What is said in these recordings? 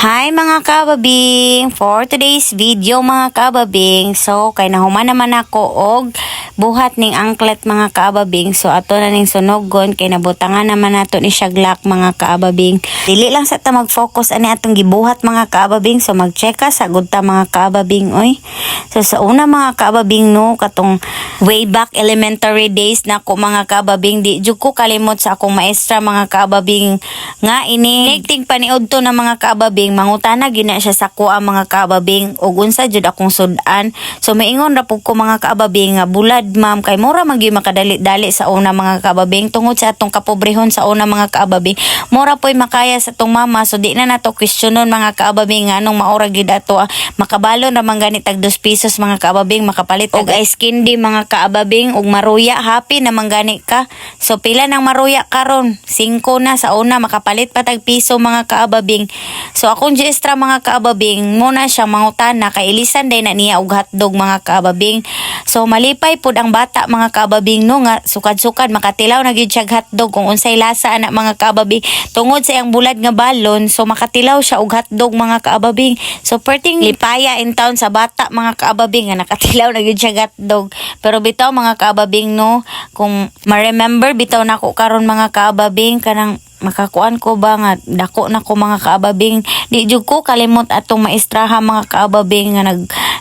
Hi mga kababing! For today's video mga kababing, so kay nahuman naman ako og buhat ning angklet mga kababing. So ato na ning sunogon kay nabutangan naman nato ni Shaglak mga kababing. Dili lang sa ta mag-focus ani atong gibuhat mga kababing. So mag-checka sa gud ta mga kababing oy. So sa una mga kababing no, katong way back elementary days na ko mga kababing, di jud ko kalimot sa akong maestra mga kababing nga ini ting paniud to na mga kababing, mangutana gina siya sa kuha mga kababing ug unsa jud akong sudan. So maingon ra pud ko mga kababing nga bulad ma'am kay mura man gyud makadali-dali sa una mga kababing tungod sa atong kapobrehon sa una mga kababing. Mura poy makaya sa atong mama, so di na nato questionon mga kababing nga anong maura gyud ato makabalo ra man gani tag 2 pesos mga kababing makapalit og ice candy mga kababing ug maruya happy na man gani ka. So pila nang maruya karon 5 na sa una makapalit pa tag piso mga kababing. So akong extra mga kaababing muna siya mangutana kay ilisan day na niya og hotdog mga kaababing. So malipay pud ang bata mga kaababing no nga sukad-sukad makatilaw na gyud siya hotdog kung unsay lasa ana mga kaababing tungod sa iyang bulad nga balon. So makatilaw siya og hotdog mga kaababing. So perting lipaya in town sa bata mga kaababing nga nakatilaw na gyud siya hotdog. Pero bitaw mga kaababing no, kung ma-remember bitaw nako karon mga kaababing kanang makakuan ko ba nga dako na ko mga kaababing, di jud ko kalimot atong maestraha mga kaababing nga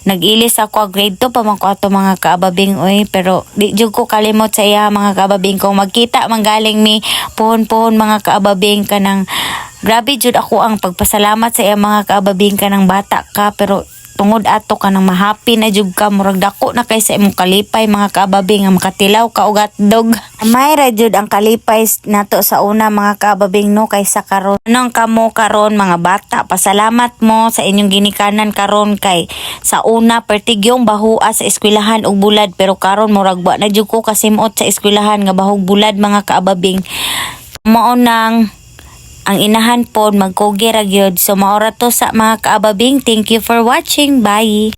nagilis ako grade 2 pa man ko ato mga kaababing oy. Pero di jud ko kalimot sa iya mga kaababing kung magkita manggaling mi puhon-puhon mga kaababing kanang grabe jud ako ang pagpasalamat sa iya mga kaababing kanang bata ka pero tungod ato ka nang mahappy na jud ka murag dako na kay sa imong kalipay mga kaababing nga makatilaw ka og hotdog. May ra jud ang kalipay nato sa una mga kaababing no kaysa karon. Anong kamo karon mga bata, pasalamat mo sa inyong ginikanan karon kay sa una pertigyong bahua sa eskwelahan og bulad pero karon murag ba na jud ko kasimot sa eskwelahan nga bahog bulad mga kaababing. Mao nang ang inahan pod magkogi ra gyud. So maora to sa mga kaababing. Thank you for watching. Bye.